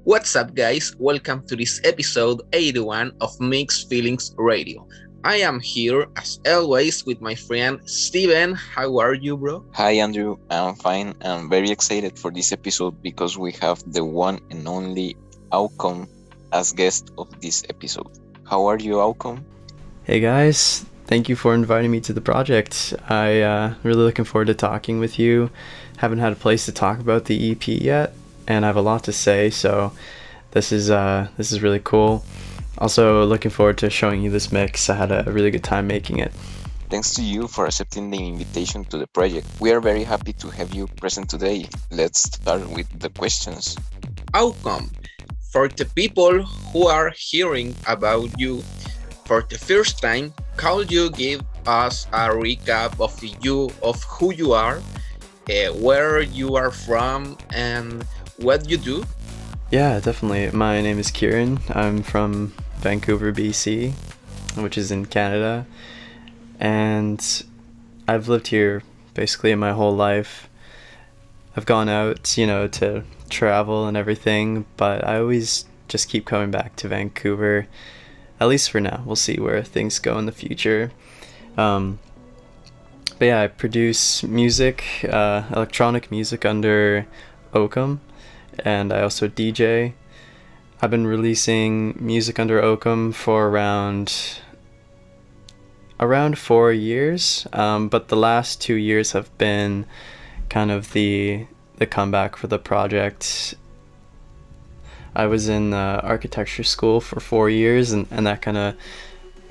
What's up, guys? Welcome to this episode 81 of Mixed Feelings Radio. I am here, as always, with my friend Steven. How are you, bro? Hi Andrew, I'm fine. I'm very excited for this episode because we have the one and only Aucom as guest of this episode. How are you, Aucom? Hey guys, thank you for inviting me to the project. Really looking forward to talking with you. Haven't had a place to talk about the EP yet, and I have a lot to say, so this is really cool. Also looking forward to showing you this mix. I had a really good time making it. Thanks to you for accepting the invitation to the project. We are very happy to have you present today. Let's start with the questions. Outcome. For the people who are hearing about you for the first time, could you give us a recap of who you are, where you are from, and what you do? Yeah, definitely. My name is Kieran. I'm from Vancouver, BC, which is in Canada, and I've lived here basically my whole life. I've gone out, to travel and everything, but I always just keep coming back to Vancouver, at least for now. We'll see where things go in the future. Um, but yeah, I produce music, electronic music under Oakham, and I also DJ. I've been releasing music under Oakham for around 4 years, but the last 2 years have been kind of the comeback for the project. I was in architecture school for 4 years, and that kind of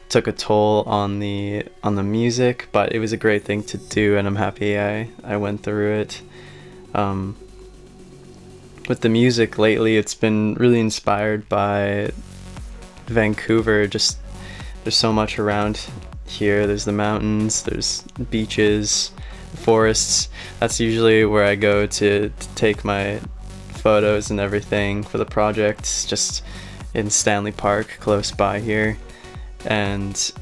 took a toll on the music, but it was a great thing to do, and I'm happy I went through it. Um, with the music lately, it's been really inspired by Vancouver. Just there's so much around here. There's the mountains, there's beaches, forests. That's usually where I go to take my photos and everything for the project, just in Stanley Park close by here. And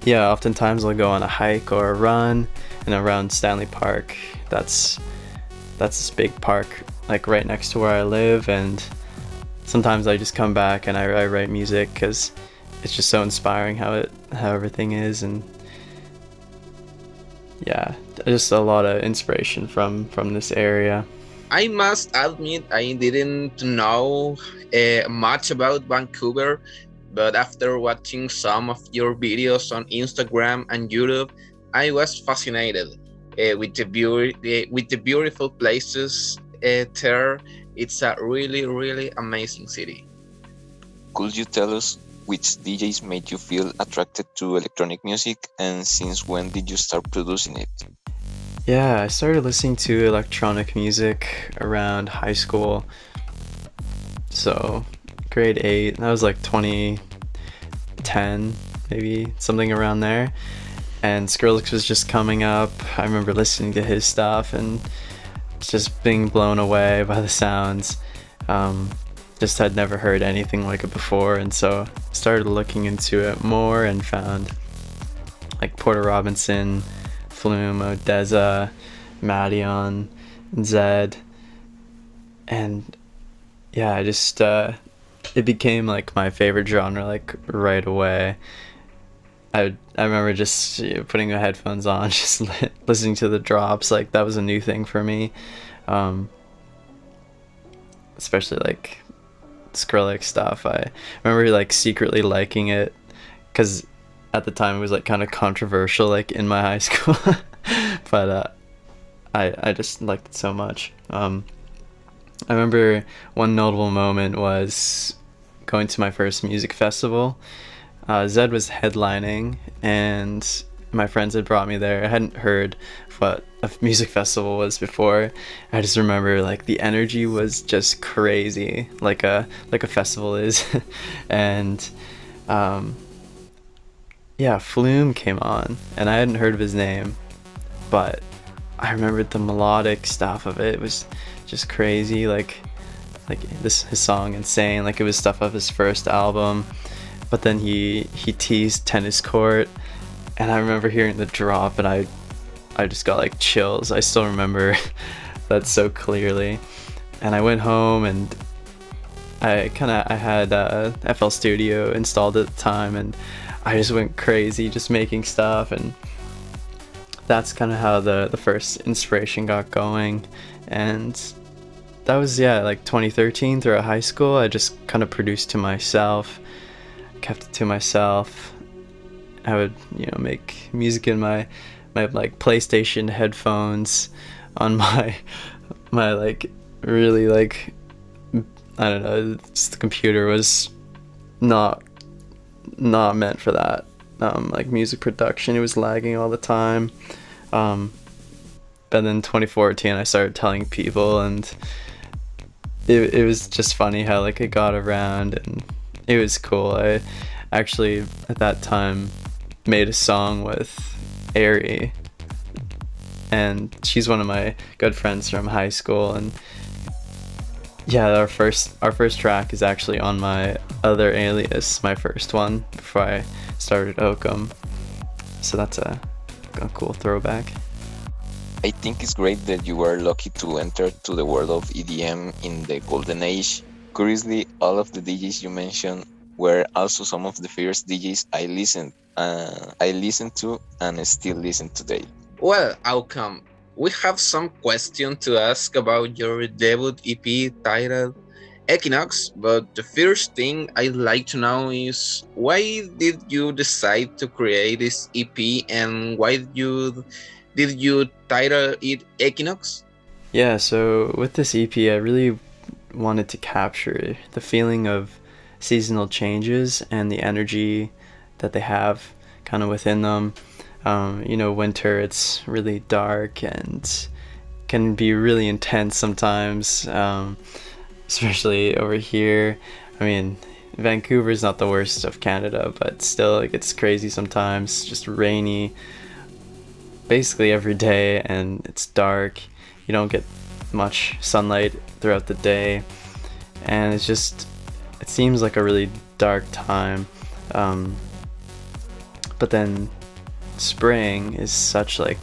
yeah, oftentimes I'll go on a hike or a run, and around Stanley Park, that's this big park like right next to where I live. And sometimes I just come back and I write music because it's just so inspiring how everything is. And yeah, just a lot of inspiration from this area. I must admit I didn't know much about Vancouver, but after watching some of your videos on Instagram and YouTube, I was fascinated with the beautiful places there. It's a really, really amazing city. Could you tell us which DJs made you feel attracted to electronic music and since when did you start producing it? Yeah, I started listening to electronic music around high school. So, grade 8, that was like 2010, maybe something around there. And Skrillex was just coming up. I remember listening to his stuff and just being blown away by the sounds. Just had never heard anything like it before, and so started looking into it more and found like Porter Robinson, Flume, Odessa, Madion, Zed, and yeah, I just it became like my favorite genre like right away. I remember just putting my headphones on, just listening to the drops. Like that was a new thing for me, especially like Skrillex stuff. I remember like secretly liking it because at the time it was like kind of controversial like in my high school, but I just liked it so much. I remember one notable moment was going to my first music festival. Zed was headlining, and my friends had brought me there. I hadn't heard what a music festival was before. I just remember like the energy was just crazy, like a festival is, and yeah, Flume came on, and I hadn't heard of his name, but I remembered the melodic stuff of it. It was just crazy, like his song Insane, like it was stuff of his first album. But then he teased Tennis Court, and I remember hearing the drop, and I just got like chills. I still remember that so clearly. And I went home and I had FL Studio installed at the time, and I just went crazy just making stuff, and that's kind of how the first inspiration got going. And that was, yeah, like 2013 throughout high school. I just kind of produced to myself, kept it to myself. I would, make music in my like PlayStation headphones on my like really like, I don't know, the computer was not meant for that. Like music production, it was lagging all the time. But then 2014 I started telling people, and it was just funny how like it got around, and it was cool. I actually at that time made a song with Ari, and she's one of my good friends from high school, and yeah, our first track is actually on my other alias, my first one before I started Occam. So that's a cool throwback. I think it's great that you were lucky to enter to the world of EDM in the golden age. Curiously, all of the DJs you mentioned were also some of the first DJs I listened to and still listen today. Well, Outcome, we have some question to ask about your debut EP titled Equinox, but the first thing I'd like to know is why did you decide to create this EP, and why did you title it Equinox? Yeah, so with this EP, I really wanted to capture the feeling of seasonal changes and the energy that they have kind of within them. Winter, it's really dark and can be really intense sometimes, especially over here. I mean, Vancouver's not the worst of Canada, but still it gets crazy sometimes, just rainy basically every day, and it's dark. You don't get much sunlight throughout the day, and it seems like a really dark time. But then spring is such a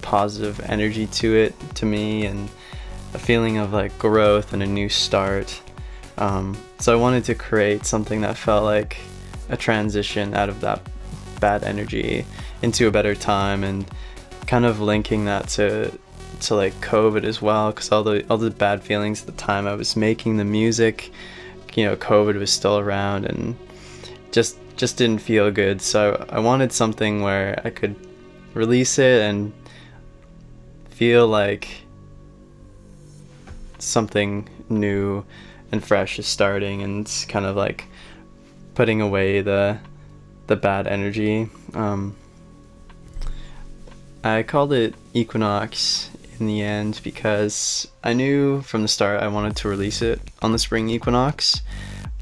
positive energy to it, to me, and a feeling of like growth and a new start. So I wanted to create something that felt like a transition out of that bad energy into a better time, and kind of linking that to like COVID as well, because all the bad feelings at the time I was making the music, COVID was still around and just didn't feel good. So I wanted something where I could release it and feel like something new and fresh is starting, and kind of like putting away the bad energy. I called it Equinox in the end because I knew from the start I wanted to release it on the spring equinox,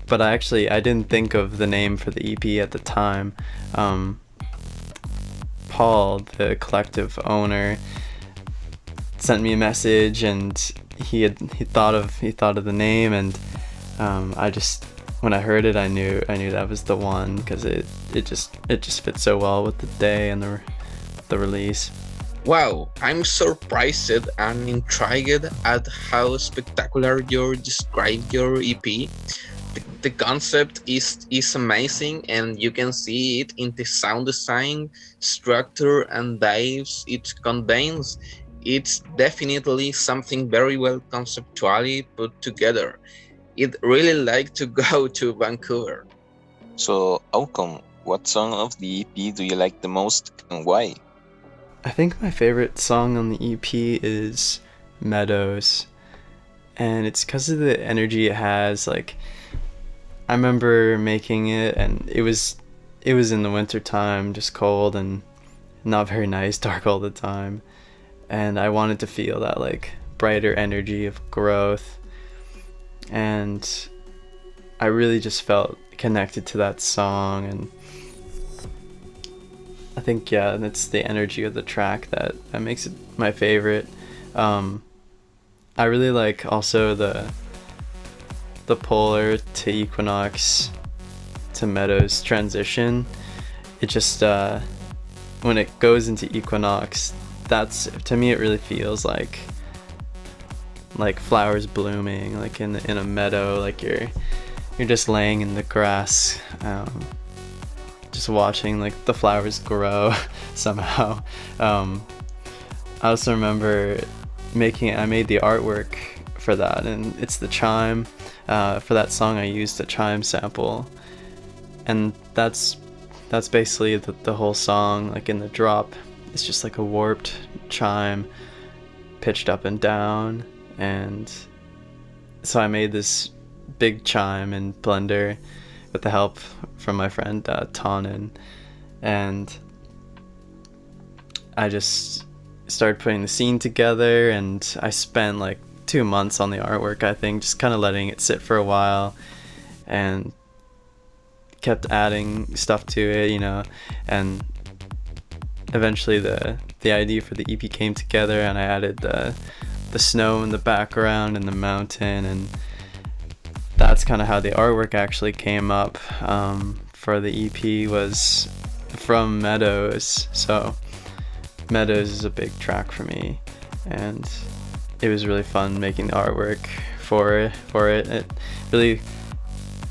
but I didn't think of the name for the EP at the time. Paul, the collective owner, sent me a message, and he thought of the name, and when I heard it, I knew that was the one, because it just fits so well with the day and the release. Wow, I'm surprised and intrigued at how spectacular you described your EP. The concept is amazing, and you can see it in the sound design, structure, and vibes it contains. It's definitely something very well conceptually put together. I'd really like to go to Vancouver. So, Outcome, what song of the EP do you like the most, and why? I think my favorite song on the EP is Meadows, and it's because of the energy it has. Like, I remember making it, and it was in the winter time, just cold and not very nice, dark all the time, and I wanted to feel that like brighter energy of growth, and I really just felt connected to that song. And I think, yeah, that's the energy of the track that makes it my favorite. I really like also the polar to equinox to meadows transition. It just when it goes into equinox, that's, to me, it really feels like like flowers blooming, like in a meadow, like you're just laying in the grass, just watching like the flowers grow somehow. I also remember I made the artwork for that, and it's the chime. For that song I used a chime sample, and that's basically the whole song. Like in the drop, it's just like a warped chime pitched up and down, and so I made this big chime in Blender with the help from my friend Tonin, and I just started putting the scene together, and I spent like 2 months on the artwork, I think, just kind of letting it sit for a while, and kept adding stuff to it, and eventually the idea for the EP came together, and I added the snow in the background and the mountain, and that's kind of how the artwork actually came up for the EP, was from Meadows. So Meadows is a big track for me, and it was really fun making the artwork for it. It really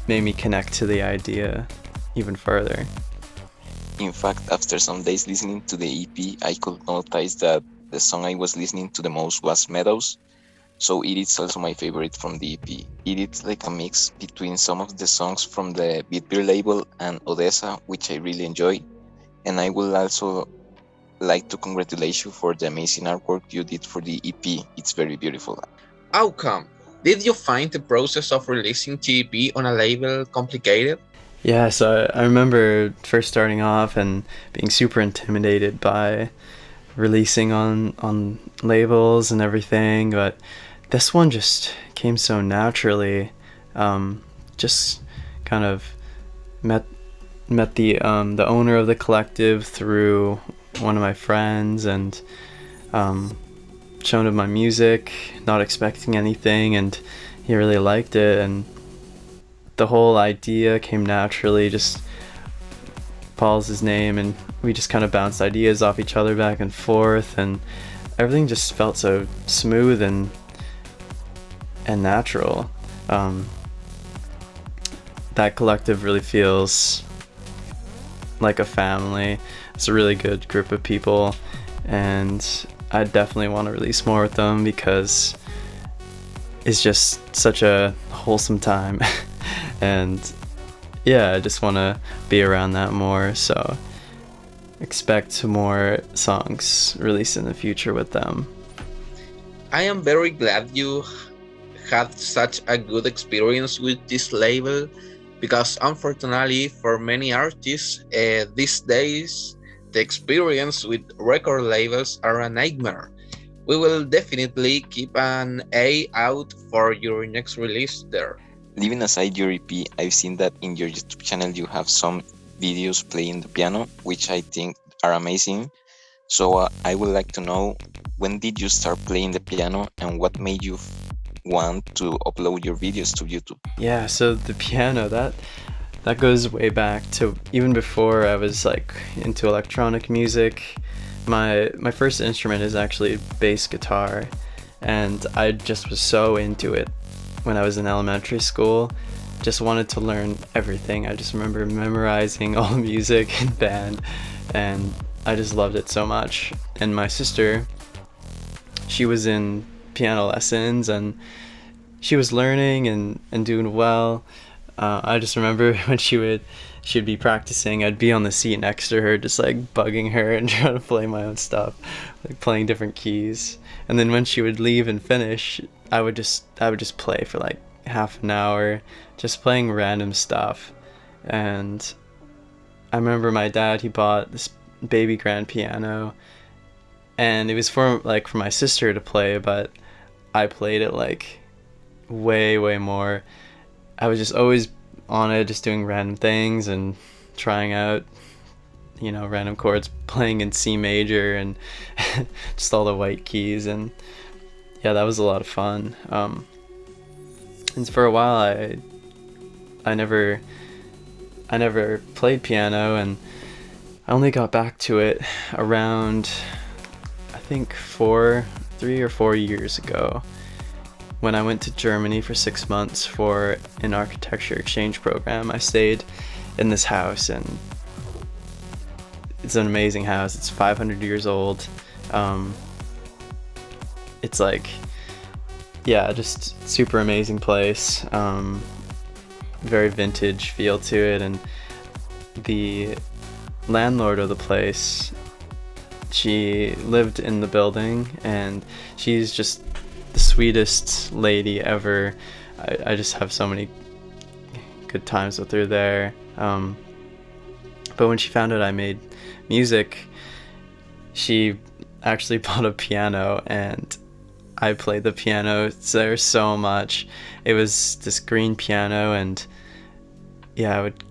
made me connect to the idea even further. In fact, after some days listening to the EP, I could notice that the song I was listening to the most was Meadows, so it is also my favorite from the EP. It is like a mix between some of the songs from the Beat Beer label and Odessa, which I really enjoy, and I will also like to congratulate you for the amazing artwork you did for the EP. It's very beautiful. How come? Did you find the process of releasing TEP on a label complicated? Yeah, so I remember first starting off and being super intimidated by releasing on labels and everything, but this one just came so naturally. Just kind of met the owner of the collective through one of my friends, and shown him my music, not expecting anything, and he really liked it, and the whole idea came naturally. Just Paul's his name, and we just kind of bounced ideas off each other back and forth, and everything just felt so smooth and natural. That collective really feels like a family. It's a really good group of people, and I definitely want to release more with them because it's just such a wholesome time. And yeah, I just want to be around that more, so expect more songs released in the future with them. I am very glad you had such a good experience with this label, because unfortunately for many artists these days, the experience with record labels are a nightmare. We will definitely keep an eye out for your next release there. Leaving aside your EP, I've seen that in your YouTube channel you have some videos playing the piano, which I think are amazing. So I would like to know, when did you start playing the piano, and what made you want to upload your videos to YouTube? Yeah, so the piano, that goes way back to even before I was like into electronic music. My first instrument is actually bass guitar, and I just was so into it when I was in elementary school. Just wanted to learn everything. I just remember memorizing all the music in band, and I just loved it so much. And my sister, she was in piano lessons, and she was learning and doing well. I just remember when she'd be practicing, I'd be on the seat next to her, just like bugging her and trying to play my own stuff, like playing different keys. And then when she would leave and finish, I would just play for like half an hour, just playing random stuff. And I remember my dad, he bought this baby grand piano, and it was for my sister to play, but I played it like way more. I was just always on it, just doing random things and trying out, random chords, playing in C major and just all the white keys. And yeah, that was a lot of fun. And for a while I never played piano, and I only got back to it around, I think 3 or 4 years ago. when I went to Germany for 6 months for an architecture exchange program, I stayed in this house, and it's an amazing house. It's 500 years old. It's like, yeah, just super amazing place. Very vintage feel to it, and the landlord of the place, she lived in the building, and she's just the sweetest lady ever. I just have so many good times with her there. But when she found out I made music, she actually bought a piano, and I played the piano there so much. It was this green piano, and yeah, I would,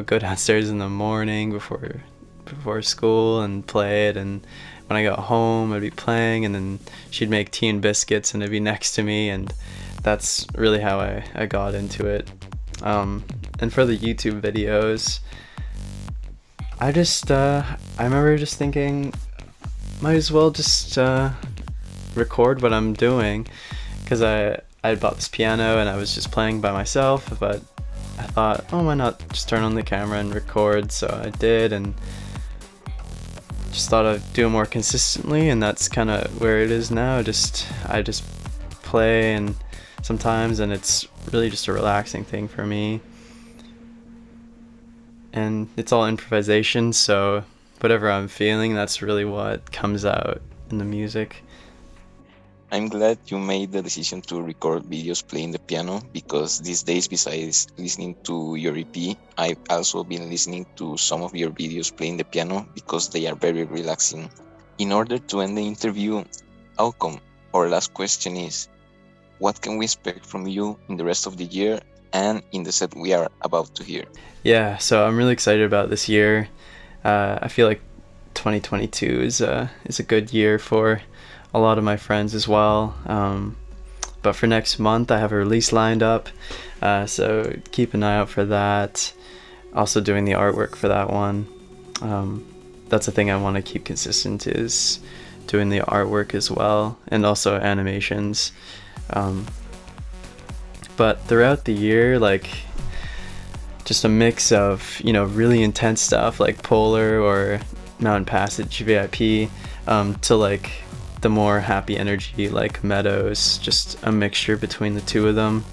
go downstairs in the morning before school and play it, and when I got home I'd be playing, and then she'd make tea and biscuits and it'd be next to me, and that's really how I got into it. And for the YouTube videos, I remember just thinking, might as well just record what I'm doing, because I bought this piano and I was just playing by myself, but I thought, oh, why not just turn on the camera and record? So I did, and just thought I'd do it more consistently, and that's kind of where it is now. I just play and sometimes, and it's really just a relaxing thing for me, and it's all improvisation, so whatever I'm feeling, that's really what comes out in the music. I'm glad you made the decision to record videos playing the piano, because these days, besides listening to your EP, I've also been listening to some of your videos playing the piano because they are very relaxing. In order to end the interview, Aucom, our last question is, what can we expect from you in the rest of the year and in the set we are about to hear? Yeah, so I'm really excited about this year. I feel like 2022 is a good year for a lot of my friends as well. But for next month, I have a release lined up, so keep an eye out for that. Also doing the artwork for that one. That's the thing I want to keep consistent, is doing the artwork as well, and also animations. But throughout the year, like, just a mix of, really intense stuff like Polar or Mountain Passage VIP, to like the more happy energy like Meadows, just a mixture between the two of them.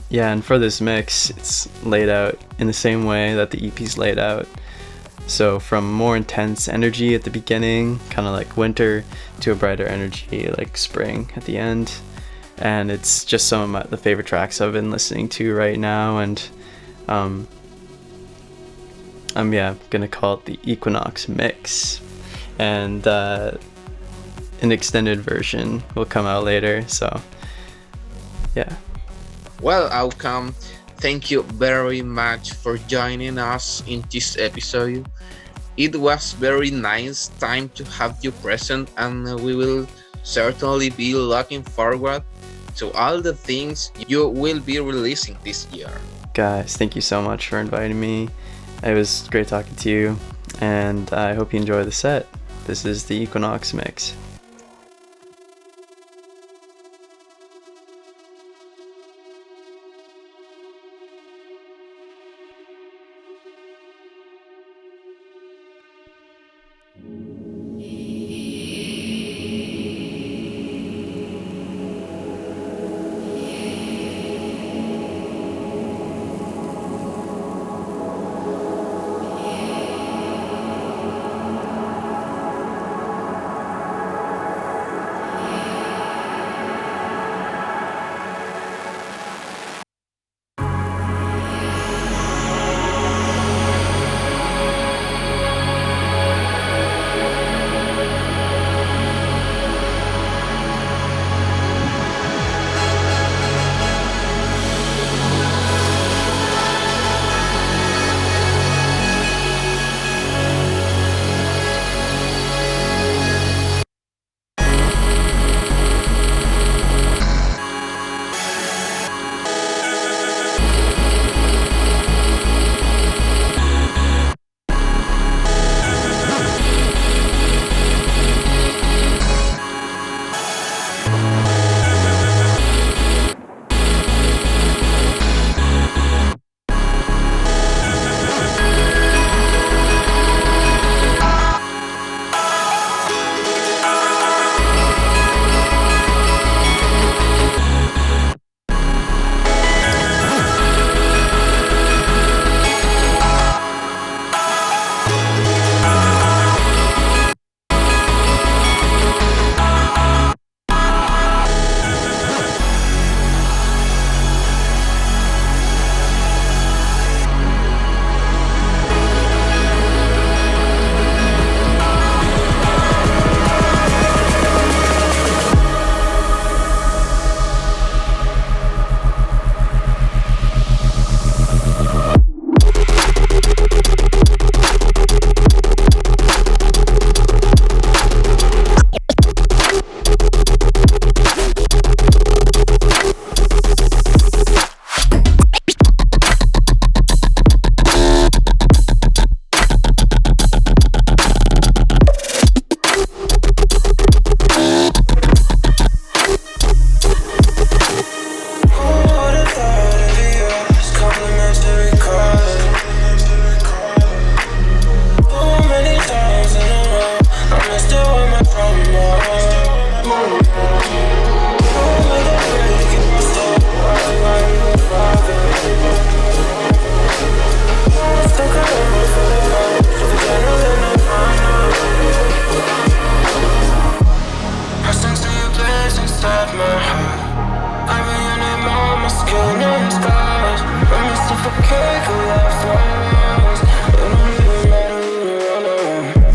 Yeah, and for this mix, it's laid out in the same way that the EP's laid out. So from more intense energy at the beginning, kind of like winter, to a brighter energy like spring at the end. And it's just some of the favorite tracks I've been listening to right now, and I'm gonna call it the Equinox Mix, and an extended version will come out later, so yeah. Well, Aucom, thank you very much for joining us in this episode. It was very nice time to have you present, and we will certainly be looking forward to all the things you will be releasing this year. Guys, thank you so much for inviting me. It was great talking to you, and I hope you enjoy the set. This is the Equinox Mix. of my heart. I be in it on my skin and scars. Let me suffocate the last ones. It don't even matter who to run on.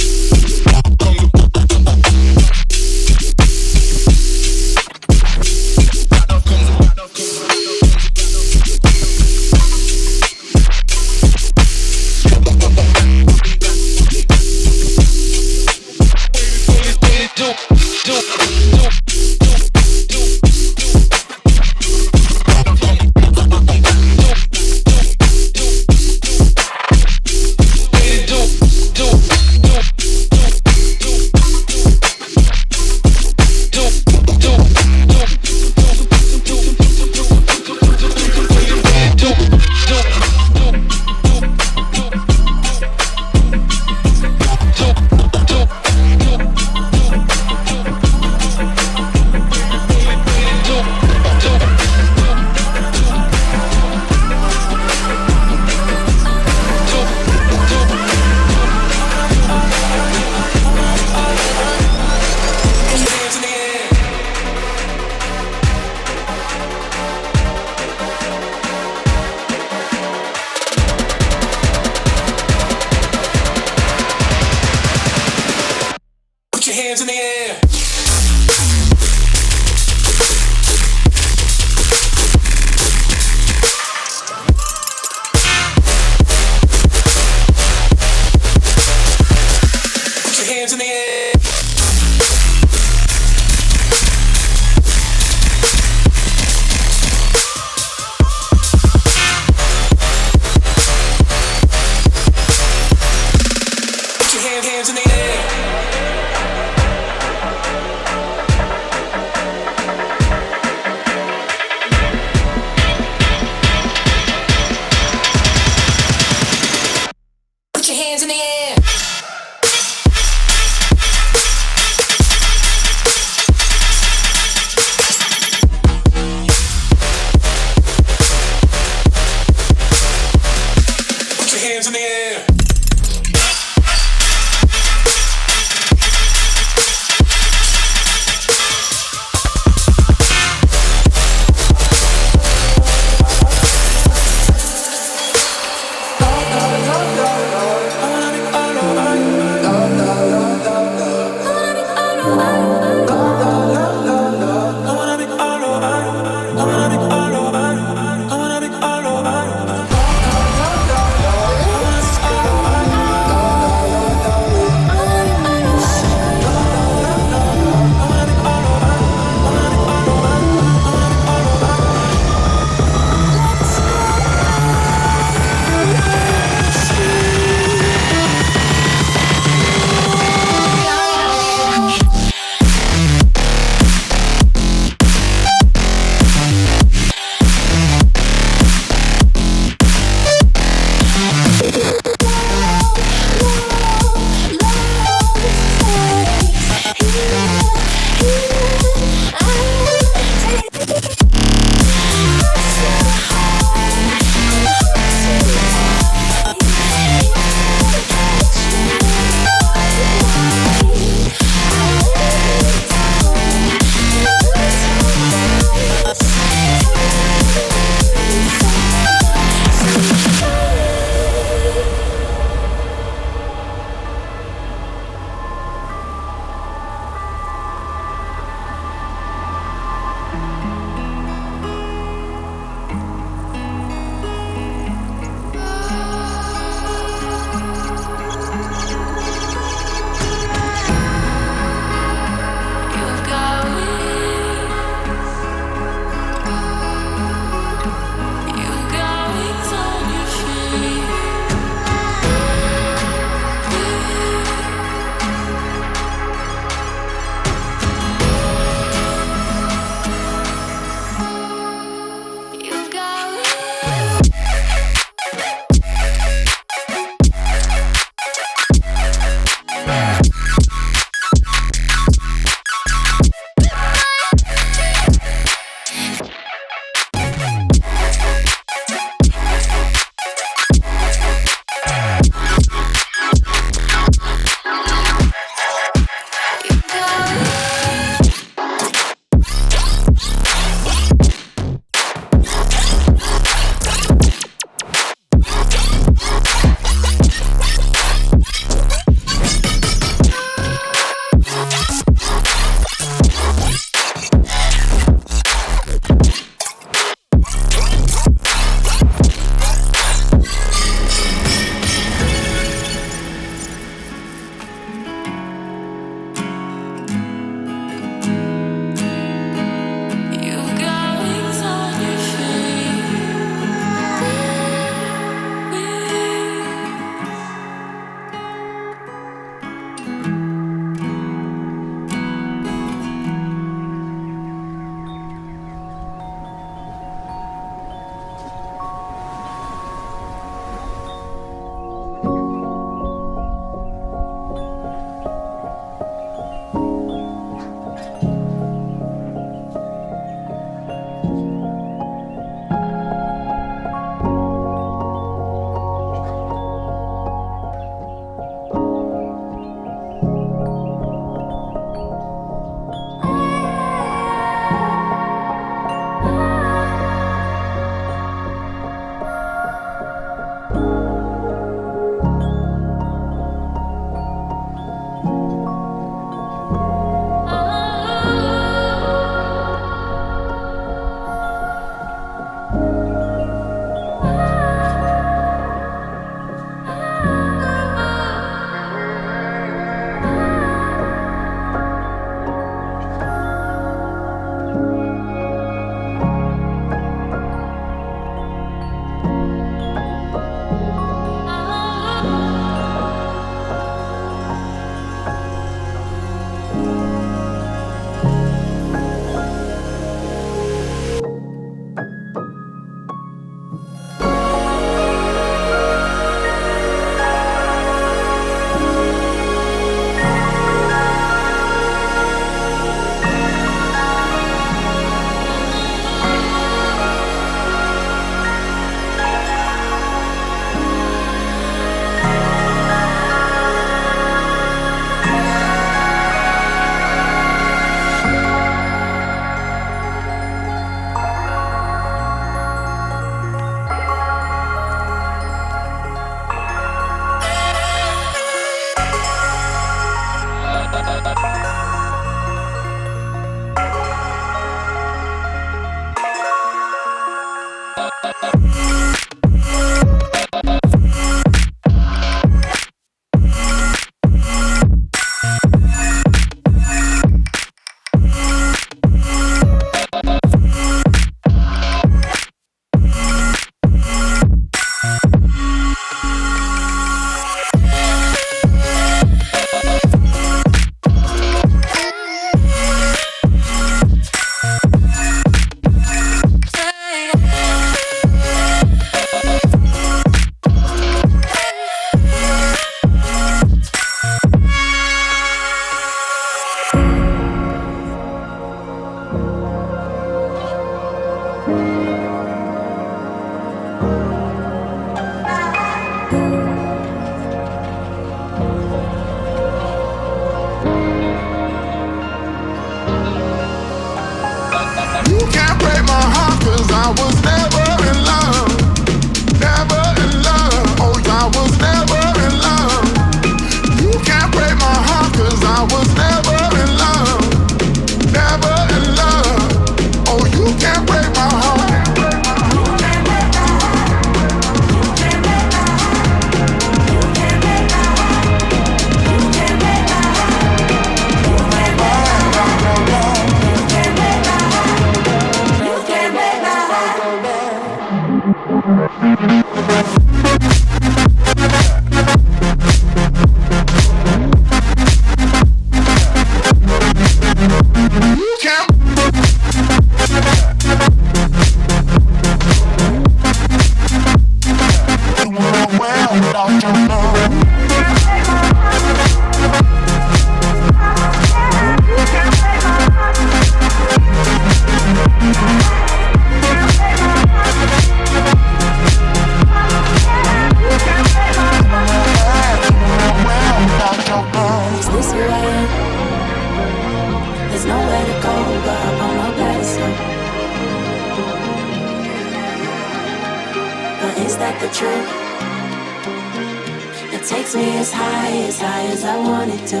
takes me as high as I want it to.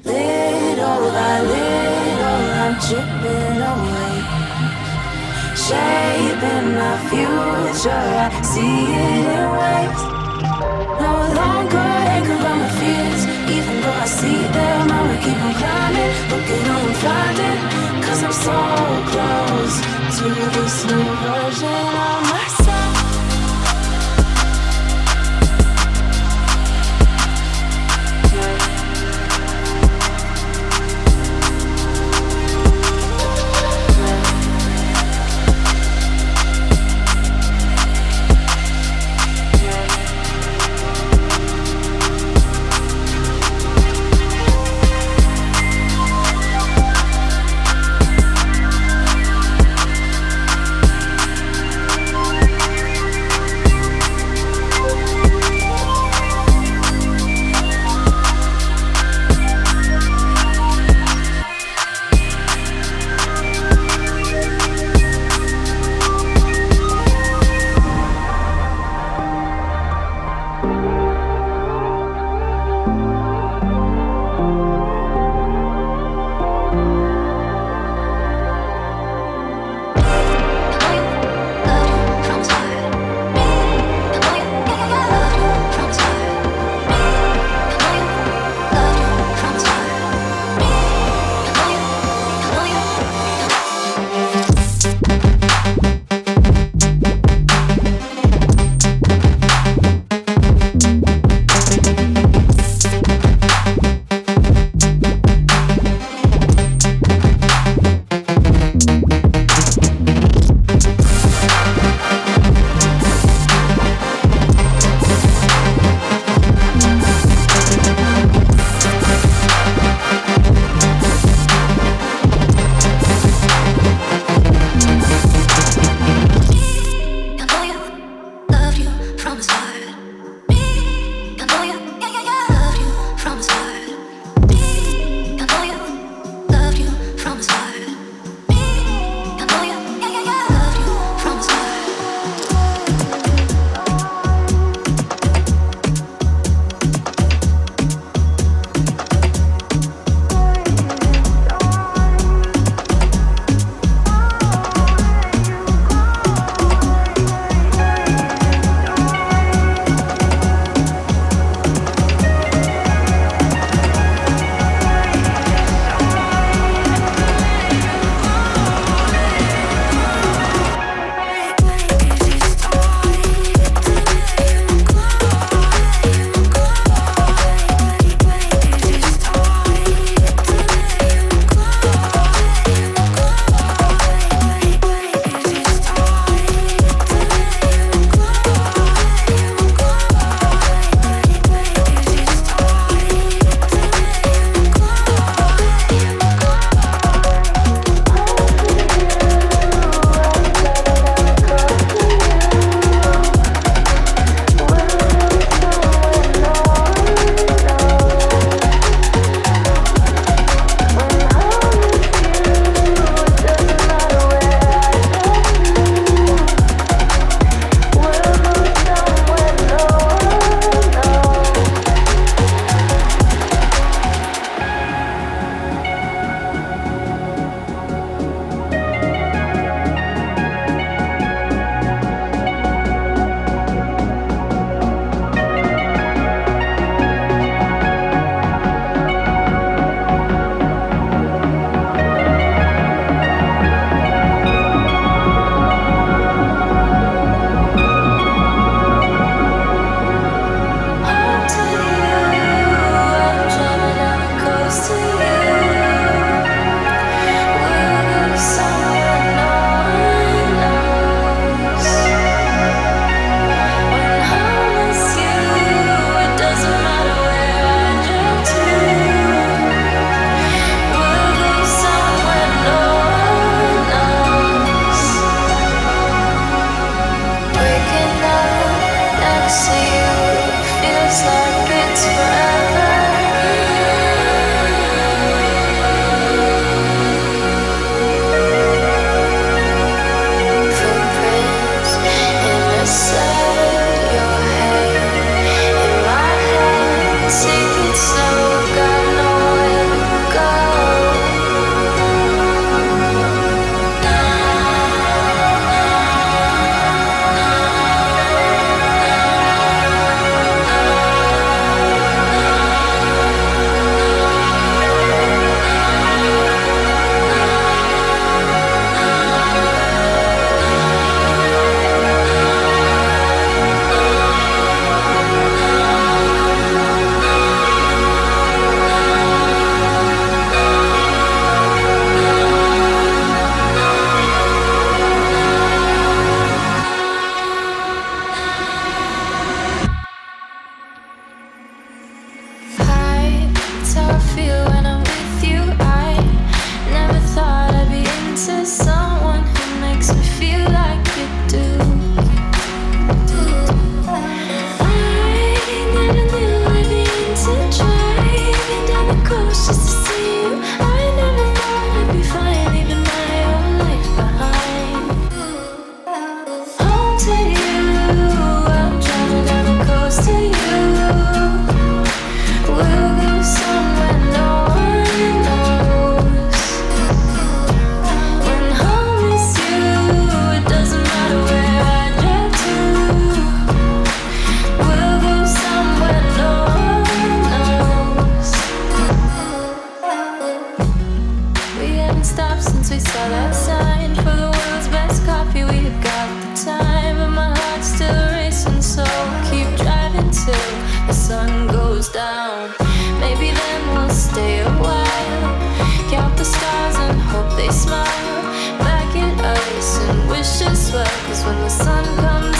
Little by little, I'm chipping away, shaping my future. I see it in waves. No longer anchored by my fears, even though I see them, I'ma keep on climbing. Look at all I'm finding, 'cause I'm so close to this new version of myself. but my heart's still racing, so keep driving till the sun goes down. Maybe then we'll stay a while, count the stars and hope they smile back at us and wish us well, 'cause when the sun comes